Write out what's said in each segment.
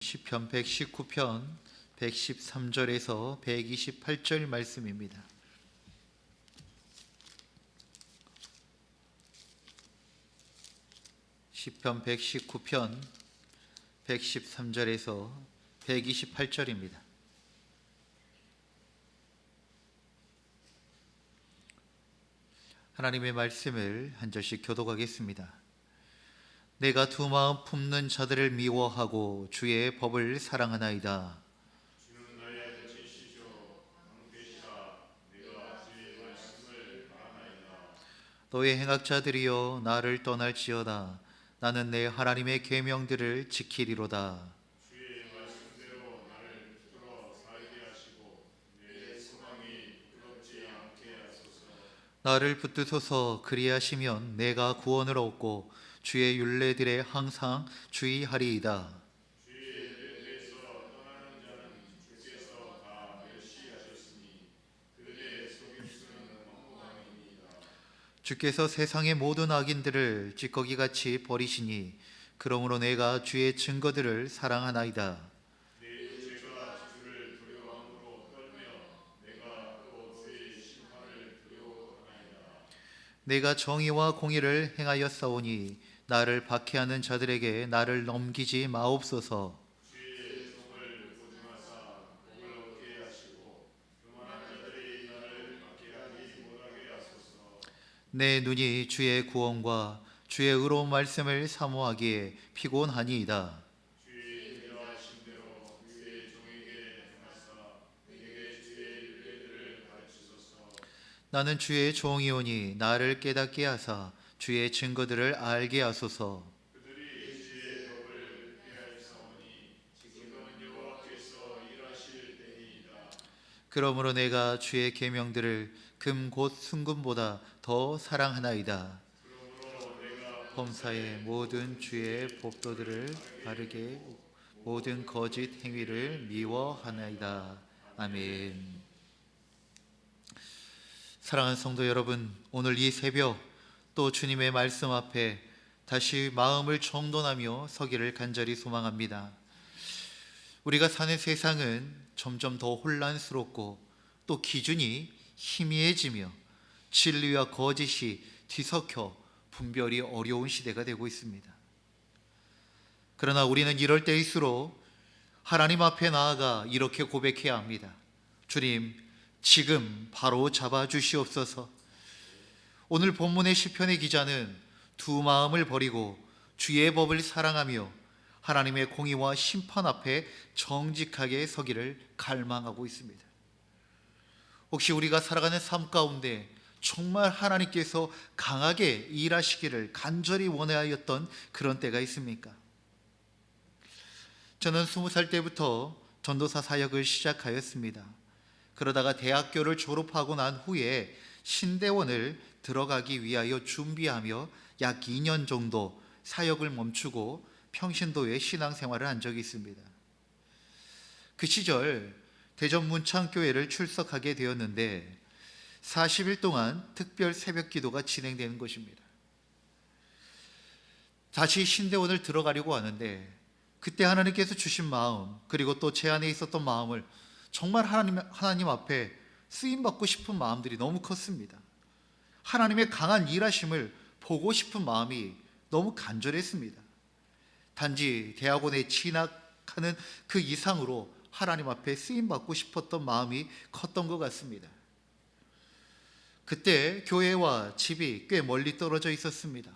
시편 119편 113절에서 128절 말씀입니다. 시편 119편 113절에서 128절입니다. 하나님의 말씀을 한 절씩 교독하겠습니다. 내가 두 마음 품는 자들을 미워하고 주의 법을 사랑하나이다. 주는 나의 빛이시죠. 방패시라. 내가 주의 말씀을 바라나이다. 너의 행악자들이여 나를 떠날지어다. 나는 내 하나님의 계명들을 지키리로다. 주의 말씀대로 나를 붙들어 살게 하시고 내 소망이 부끄럽지 않게 하소서. 나를 붙드소서. 그리하시면 내가 구원을 얻고 주의 율례들에 항상 주의하리이다. 주의 례에서 떠나는 자는 주께서 다 멸시하셨으니 그들의 속임수는 멍청함이니이다. 주께서 세상의 모든 악인들을 찌꺼기같이 버리시니 그러므로 내가 주의 증거들을 사랑하나이다. 내 죄가 주를 두려워함으로 떨며 내가 또 주의 심판을 두려워하나이다. 내가 정의와 공의를 행하였사오니 나를 박해하는 자들에게 나를 넘기지 마옵소서. 주의 종을 보증하사 복을 얻게 하시고 교만한 자들이 나를 박해하지 못하게 하소서. 내 눈이 주의 구원과 주의 의로운 말씀을 사모하기에 피곤하니이다. 주의 인도하신 대로 주의 종에게 행하사 내게 주의 율례들을 가르치소서. 나는 주의 종이오니 나를 깨닫게 하사 주의 증거들을 알게 하소서. 그들이 주의 법을 피하였사오니 지금은 여호와께서 일하실 때이다. 그러므로 내가 주의 계명들을 금 곧 순금보다 더 사랑하나이다. 그러므로 내가 범사의 모든 주의 법도들을 바르게 모든 거짓 행위를 미워하나이다. 아멘. 사랑하는 성도 여러분, 오늘 이 새벽 또 주님의 말씀 앞에 다시 마음을 정돈하며 서기를 간절히 소망합니다. 우리가 사는 세상은 점점 더 혼란스럽고 또 기준이 희미해지며 진리와 거짓이 뒤섞여 분별이 어려운 시대가 되고 있습니다. 그러나 우리는 이럴 때일수록 하나님 앞에 나아가 이렇게 고백해야 합니다. 주님, 지금 바로 잡아주시옵소서. 오늘 본문의 시편의 기자는 두 마음을 버리고 주의 법을 사랑하며 하나님의 공의와 심판 앞에 정직하게 서기를 갈망하고 있습니다. 혹시 우리가 살아가는 삶 가운데 정말 하나님께서 강하게 일하시기를 간절히 원하였던 그런 때가 있습니까? 저는 20살 때부터 전도사 사역을 시작하였습니다. 그러다가 대학교를 졸업하고 난 후에 신대원을 들어가기 위하여 준비하며 약 2년 정도 사역을 멈추고 평신도에 신앙생활을 한 적이 있습니다. 그 시절 대전 문창교회를 출석하게 되었는데 40일 동안 특별 새벽 기도가 진행되는 것입니다. 다시 신대원을 들어가려고 하는데 그때 하나님께서 주신 마음, 그리고 또 제 안에 있었던 마음을 정말 하나님 앞에 쓰임받고 싶은 마음들이 너무 컸습니다. 하나님의 강한 일하심을 보고 싶은 마음이 너무 간절했습니다. 단지 대학원에 진학하는 그 이상으로 하나님 앞에 쓰임받고 싶었던 마음이 컸던 것 같습니다. 그때 교회와 집이 꽤 멀리 떨어져 있었습니다.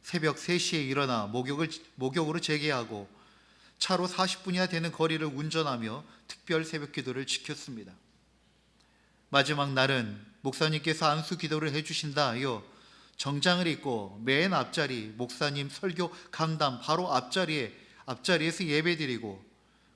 새벽 3시에 일어나 목욕으로 재개하고 차로 40분이나 되는 거리를 운전하며 특별 새벽 기도를 지켰습니다. 마지막 날은 목사님께서 안수 기도를 해주신다 하여 정장을 입고 맨 앞자리 목사님 설교 강단 바로 앞자리에서 예배드리고,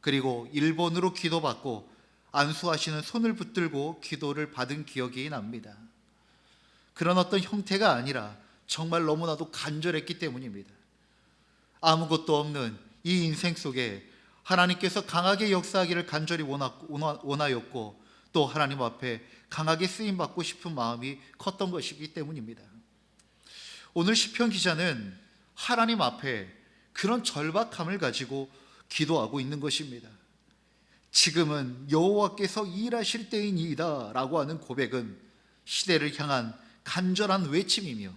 그리고 일본으로 기도받고 안수하시는 손을 붙들고 기도를 받은 기억이 납니다. 그런 어떤 형태가 아니라 정말 너무나도 간절했기 때문입니다. 아무것도 없는 이 인생 속에 하나님께서 강하게 역사하기를 간절히 원하였고 또 하나님 앞에 강하게 쓰임받고 싶은 마음이 컸던 것이기 때문입니다. 오늘 시편 기자는 하나님 앞에 그런 절박함을 가지고 기도하고 있는 것입니다. 지금은 여호와께서 일하실 때이니이다 라고 하는 고백은 시대를 향한 간절한 외침이며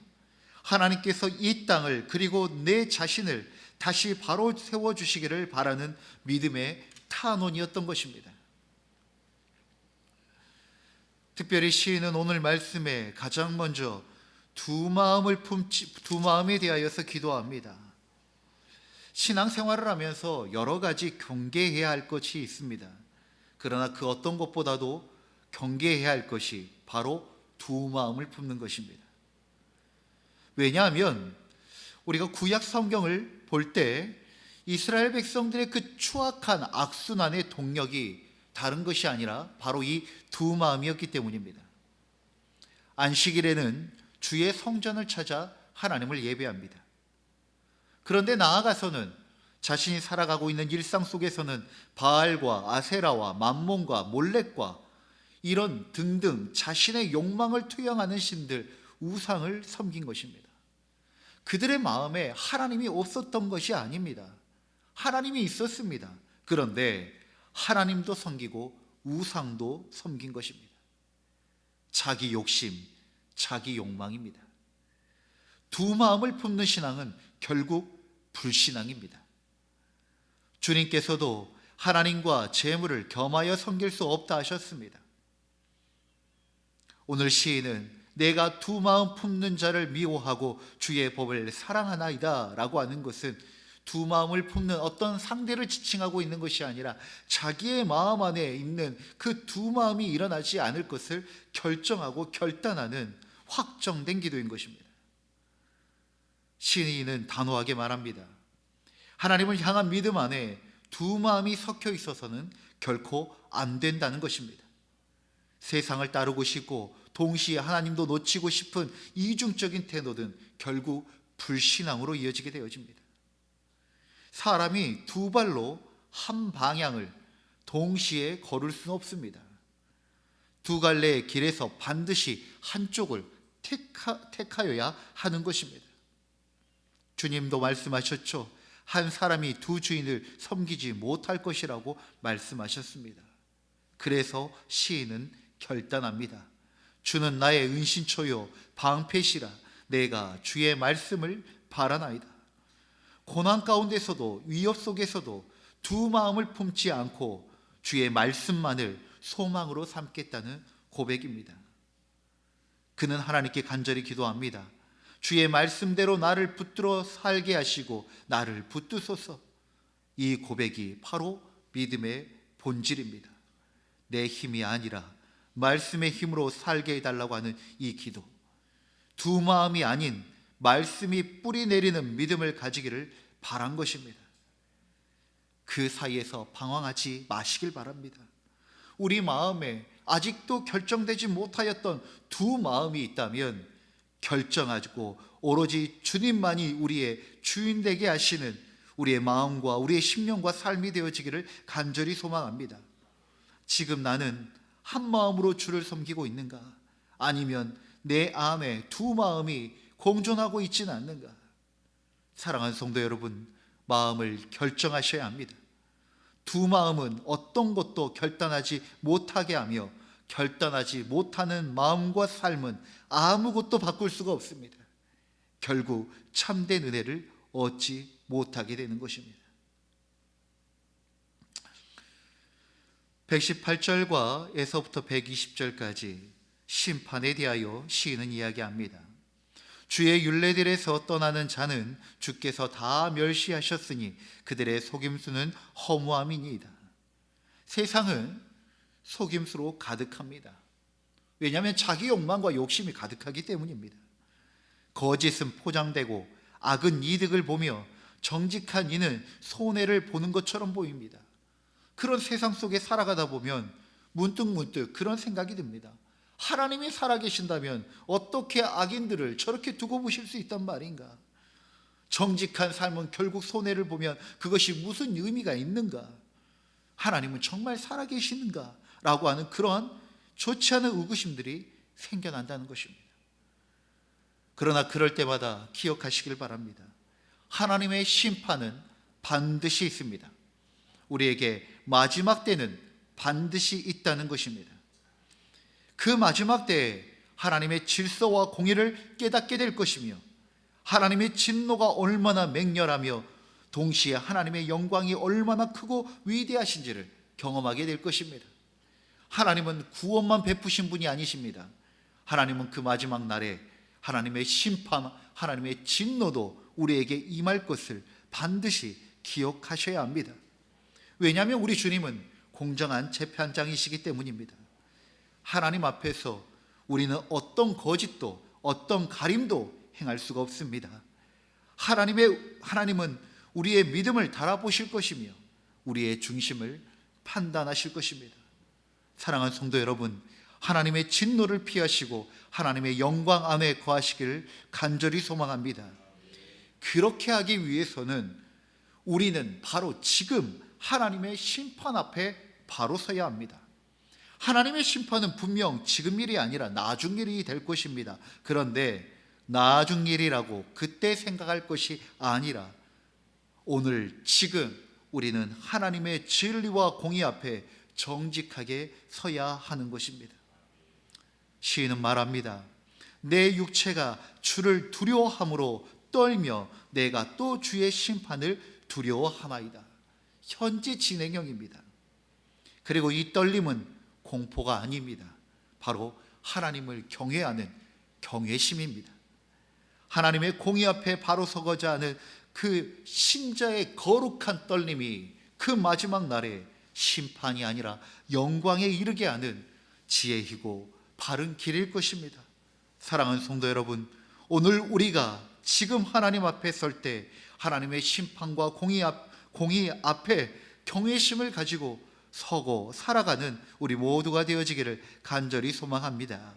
하나님께서 이 땅을 그리고 내 자신을 다시 바로 세워주시기를 바라는 믿음의 탄원이었던 것입니다. 특별히 시인은 오늘 말씀에 가장 먼저 두 마음에 대하여서 기도합니다. 신앙생활을 하면서 여러 가지 경계해야 할 것이 있습니다. 그러나 그 어떤 것보다도 경계해야 할 것이 바로 두 마음을 품는 것입니다. 왜냐하면 우리가 구약 성경을 볼 때 이스라엘 백성들의 그 추악한 악순환의 동력이 다른 것이 아니라 바로 이 두 마음이었기 때문입니다. 안식일에는 주의 성전을 찾아 하나님을 예배합니다. 그런데 나아가서는 자신이 살아가고 있는 일상 속에서는 바알과 아세라와 맘몬과 몰렉과 이런 등등 자신의 욕망을 투영하는 신들, 우상을 섬긴 것입니다. 그들의 마음에 하나님이 없었던 것이 아닙니다. 하나님이 있었습니다. 그런데 하나님도 섬기고 우상도 섬긴 것입니다. 자기 욕심, 자기 욕망입니다. 두 마음을 품는 신앙은 결국 불신앙입니다. 주님께서도 하나님과 재물을 겸하여 섬길 수 없다 하셨습니다. 오늘 시인은 내가 두 마음 품는 자를 미워하고 주의 법을 사랑하나이다 라고 하는 것은 두 마음을 품는 어떤 상대를 지칭하고 있는 것이 아니라 자기의 마음 안에 있는 그 두 마음이 일어나지 않을 것을 결정하고 결단하는 확정된 기도인 것입니다. 시인은 단호하게 말합니다. 하나님을 향한 믿음 안에 두 마음이 섞여 있어서는 결코 안 된다는 것입니다. 세상을 따르고 싶고 동시에 하나님도 놓치고 싶은 이중적인 태도는 결국 불신앙으로 이어지게 되어집니다. 사람이 두 발로 한 방향을 동시에 걸을 수는 없습니다. 두 갈래의 길에서 반드시 한쪽을 택하여야 하는 것입니다. 주님도 말씀하셨죠. 한 사람이 두 주인을 섬기지 못할 것이라고 말씀하셨습니다. 그래서 시인은 결단합니다. 주는 나의 은신처요 방패시라 내가 주의 말씀을 바라나이다. 고난 가운데서도 위협 속에서도 두 마음을 품지 않고 주의 말씀만을 소망으로 삼겠다는 고백입니다. 그는 하나님께 간절히 기도합니다. 주의 말씀대로 나를 붙들어 살게 하시고 나를 붙드소서. 이 고백이 바로 믿음의 본질입니다. 내 힘이 아니라 말씀의 힘으로 살게 해달라고 하는 이 기도, 두 마음이 아닌 말씀이 뿌리 내리는 믿음을 가지기를 바란 것입니다. 그 사이에서 방황하지 마시길 바랍니다. 우리 마음에 아직도 결정되지 못하였던 두 마음이 있다면 결정하고 오로지 주님만이 우리의 주인 되게 하시는 우리의 마음과 우리의 심령과 삶이 되어지기를 간절히 소망합니다. 지금 나는 한 마음으로 주를 섬기고 있는가? 아니면 내 안에 두 마음이 공존하고 있지는 않는가? 사랑하는 성도 여러분, 마음을 결정하셔야 합니다. 두 마음은 어떤 것도 결단하지 못하게 하며 결단하지 못하는 마음과 삶은 아무것도 바꿀 수가 없습니다. 결국 참된 은혜를 얻지 못하게 되는 것입니다. 118절과 에서부터 120절까지 심판에 대하여 시인은 이야기합니다. 주의 율례들에서 떠나는 자는 주께서 다 멸시하셨으니 그들의 속임수는 허무함이니이다. 세상은 속임수로 가득합니다. 왜냐하면 자기 욕망과 욕심이 가득하기 때문입니다. 거짓은 포장되고 악은 이득을 보며 정직한 이는 손해를 보는 것처럼 보입니다. 그런 세상 속에 살아가다 보면 문득 그런 생각이 듭니다. 하나님이 살아계신다면 어떻게 악인들을 저렇게 두고 보실 수 있단 말인가? 정직한 삶은 결국 손해를 보면 그것이 무슨 의미가 있는가? 하나님은 정말 살아계시는가? 라고 하는 그러한 좋지 않은 의구심들이 생겨난다는 것입니다. 그러나 그럴 때마다 기억하시길 바랍니다. 하나님의 심판은 반드시 있습니다. 우리에게 마지막 때는 반드시 있다는 것입니다. 그 마지막 때에 하나님의 질서와 공의를 깨닫게 될 것이며 하나님의 진노가 얼마나 맹렬하며 동시에 하나님의 영광이 얼마나 크고 위대하신지를 경험하게 될 것입니다. 하나님은 구원만 베푸신 분이 아니십니다. 하나님은 그 마지막 날에 하나님의 심판, 하나님의 진노도 우리에게 임할 것을 반드시 기억하셔야 합니다. 왜냐하면 우리 주님은 공정한 재판장이시기 때문입니다. 하나님 앞에서 우리는 어떤 거짓도 어떤 가림도 행할 수가 없습니다. 하나님은 우리의 믿음을 달아보실 것이며 우리의 중심을 판단하실 것입니다. 사랑하는 성도 여러분, 하나님의 진노를 피하시고 하나님의 영광 안에 거하시기를 간절히 소망합니다. 그렇게 하기 위해서는 우리는 바로 지금 하나님의 심판 앞에 바로 서야 합니다. 하나님의 심판은 분명 지금 일이 아니라 나중 일이 될 것입니다. 그런데 나중 일이라고 그때 생각할 것이 아니라 오늘 지금 우리는 하나님의 진리와 공의 앞에 정직하게 서야 하는 것입니다. 시인은 말합니다. 내 육체가 주를 두려워함으로 떨며 내가 또 주의 심판을 두려워하나이다. 현재 진행형입니다. 그리고 이 떨림은 공포가 아닙니다. 바로 하나님을 경외하는 경외심입니다. 하나님의 공의 앞에 바로 서고자 하는 그 신자의 거룩한 떨림이 그 마지막 날에 심판이 아니라 영광에 이르게 하는 지혜이고 바른 길일 것입니다. 사랑하는 성도 여러분, 오늘 우리가 지금 하나님 앞에 설 때 하나님의 심판과 공의 앞에 경외심을 가지고 서고 살아가는 우리 모두가 되어지기를 간절히 소망합니다.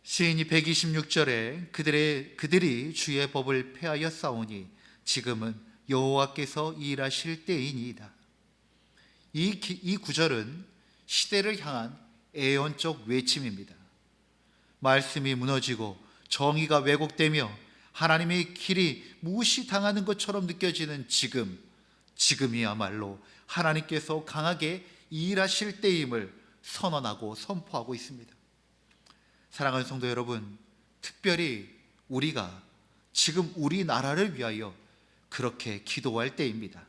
시인이 126절에 그들이 주의 법을 폐하여 싸우니 지금은 여호와께서 일하실 때이니이다. 이 구절은 시대를 향한 애언적 외침입니다. 말씀이 무너지고 정의가 왜곡되며 하나님의 길이 무시당하는 것처럼 느껴지는 지금이야말로 하나님께서 강하게 일하실 때임을 선언하고 선포하고 있습니다. 사랑하는 성도 여러분, 특별히 우리가 지금 우리나라를 위하여 그렇게 기도할 때입니다.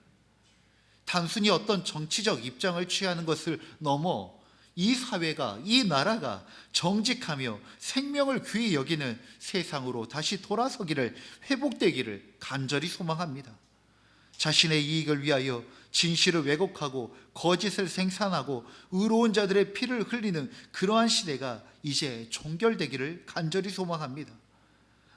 단순히 어떤 정치적 입장을 취하는 것을 넘어 이 사회가, 이 나라가 정직하며 생명을 귀히 여기는 세상으로 다시 돌아서기를, 회복되기를 간절히 소망합니다. 자신의 이익을 위하여 진실을 왜곡하고 거짓을 생산하고 의로운 자들의 피를 흘리는 그러한 시대가 이제 종결되기를 간절히 소망합니다.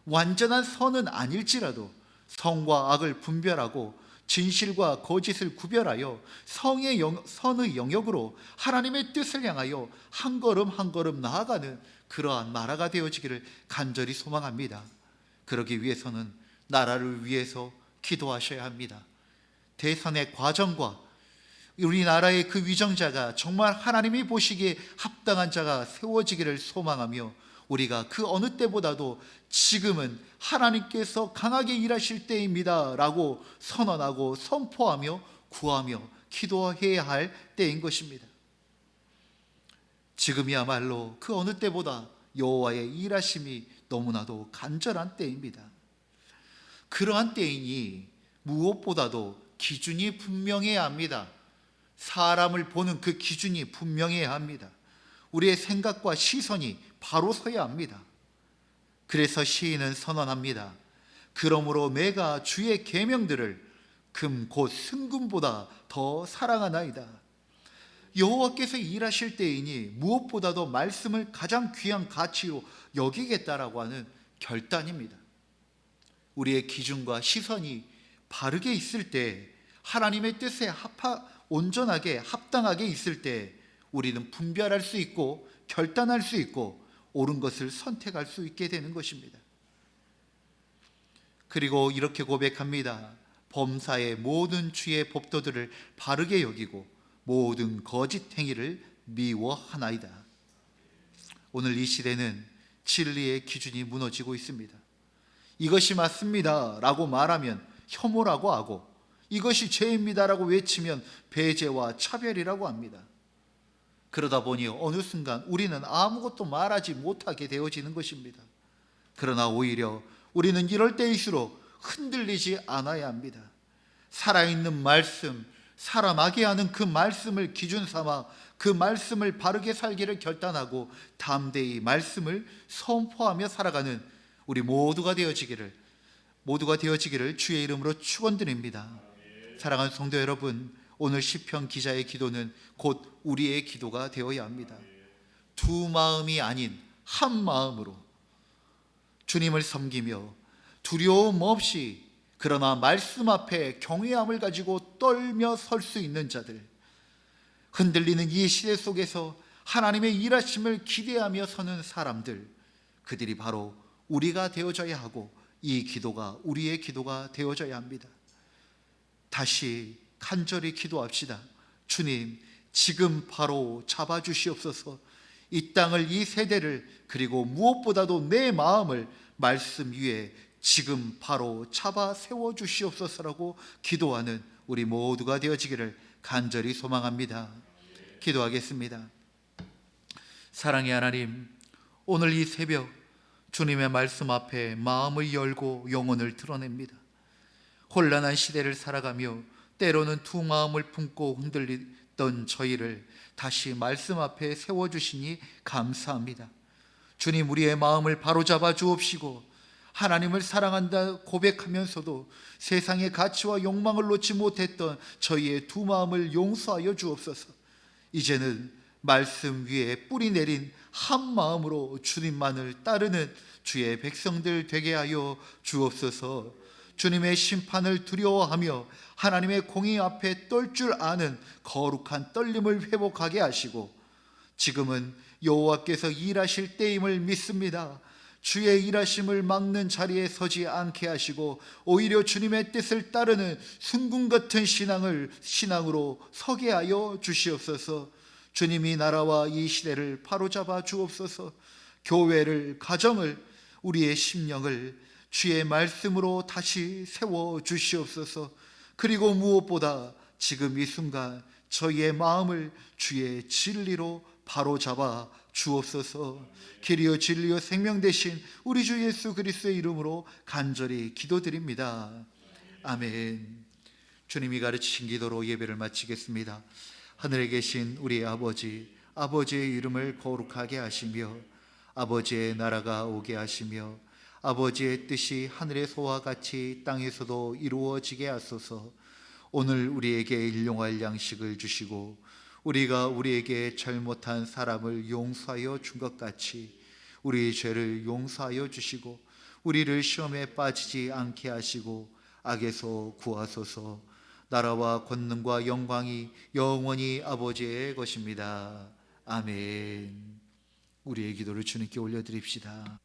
완전한 선은 아닐지라도 성과 악을 분별하고 진실과 거짓을 구별하여 선의 영역으로 하나님의 뜻을 향하여 한 걸음 한 걸음 나아가는 그러한 나라가 되어지기를 간절히 소망합니다. 그러기 위해서는 나라를 위해서 기도하셔야 합니다. 대선의 과정과 우리나라의 그 위정자가 정말 하나님이 보시기에 합당한 자가 세워지기를 소망하며 우리가 그 어느 때보다도 지금은 하나님께서 강하게 일하실 때입니다 라고 선언하고 선포하며 구하며 기도해야 할 때인 것입니다. 지금이야말로 그 어느 때보다 여호와의 일하심이 너무나도 간절한 때입니다. 그러한 때이니 무엇보다도 기준이 분명해야 합니다. 사람을 보는 그 기준이 분명해야 합니다. 우리의 생각과 시선이 바로 서야 합니다. 그래서 시인은 선언합니다. 그러므로 내가 주의 계명들을 금 곧 승금보다 더 사랑하나이다. 여호와께서 일하실 때이니 무엇보다도 말씀을 가장 귀한 가치로 여기겠다라고 하는 결단입니다. 우리의 기준과 시선이 바르게 있을 때, 하나님의 뜻에 온전하게 합당하게 있을 때 우리는 분별할 수 있고 결단할 수 있고 옳은 것을 선택할 수 있게 되는 것입니다. 그리고 이렇게 고백합니다. 범사의 모든 주의 법도들을 바르게 여기고 모든 거짓 행위를 미워하나이다. 오늘 이 시대는 진리의 기준이 무너지고 있습니다. 이것이 맞습니다 라고 말하면 혐오라고 하고 이것이 죄입니다라고 외치면 배제와 차별이라고 합니다. 그러다 보니 어느 순간 우리는 아무것도 말하지 못하게 되어지는 것입니다. 그러나 오히려 우리는 이럴 때일수록 흔들리지 않아야 합니다. 살아있는 말씀, 사람하게 하는 그 말씀을 기준 삼아 그 말씀을 바르게 살기를 결단하고 담대히 말씀을 선포하며 살아가는 우리 모두가 되어지기를 주의 이름으로 축원드립니다. 사랑하는 성도 여러분, 오늘 시편 기자의 기도는 곧 우리의 기도가 되어야 합니다. 두 마음이 아닌 한 마음으로 주님을 섬기며 두려움 없이 그러나 말씀 앞에 경외함을 가지고 떨며 설 수 있는 자들, 흔들리는 이 시대 속에서 하나님의 일하심을 기대하며 서는 사람들, 그들이 바로 우리가 되어져야 하고 이 기도가 우리의 기도가 되어져야 합니다. 다시 간절히 기도합시다. 주님, 지금 바로 잡아주시옵소서. 이 땅을, 이 세대를, 그리고 무엇보다도 내 마음을 말씀 위에 지금 바로 잡아 세워주시옵소서라고 기도하는 우리 모두가 되어지기를 간절히 소망합니다. 기도하겠습니다. 사랑의 하나님, 오늘 이 새벽 주님의 말씀 앞에 마음을 열고 영혼을 드러냅니다. 혼란한 시대를 살아가며 때로는 두 마음을 품고 흔들리던 저희를 다시 말씀 앞에 세워주시니 감사합니다. 주님, 우리의 마음을 바로잡아 주옵시고 하나님을 사랑한다 고백하면서도 세상의 가치와 욕망을 놓지 못했던 저희의 두 마음을 용서하여 주옵소서. 이제는 말씀 위에 뿌리 내린 한 마음으로 주님만을 따르는 주의 백성들 되게 하여 주옵소서. 주님의 심판을 두려워하며 하나님의 공의 앞에 떨 줄 아는 거룩한 떨림을 회복하게 하시고, 지금은 여호와께서 일하실 때임을 믿습니다. 주의 일하심을 막는 자리에 서지 않게 하시고 오히려 주님의 뜻을 따르는 순금 같은 신앙으로 서게 하여 주시옵소서. 주님이 나라와 이 시대를 바로잡아 주옵소서. 교회를, 가정을, 우리의 심령을 주의 말씀으로 다시 세워 주시옵소서. 그리고 무엇보다 지금 이 순간 저희의 마음을 주의 진리로 바로잡아 주옵소서. 길이요 진리요 생명 되신 우리 주 예수 그리스도의 이름으로 간절히 기도드립니다. 아멘. 주님이 가르치신 기도로 예배를 마치겠습니다. 하늘에 계신 우리 아버지, 아버지의 이름을 거룩하게 하시며 아버지의 나라가 오게 하시며 아버지의 뜻이 하늘에서와 같이 땅에서도 이루어지게 하소서. 오늘 우리에게 일용할 양식을 주시고 우리가 우리에게 잘못한 사람을 용서하여 준 것 같이 우리 죄를 용서하여 주시고 우리를 시험에 빠지지 않게 하시고 악에서 구하소서. 나라와 권능과 영광이 영원히 아버지의 것입니다. 아멘. 우리의 기도를 주님께 올려드립시다.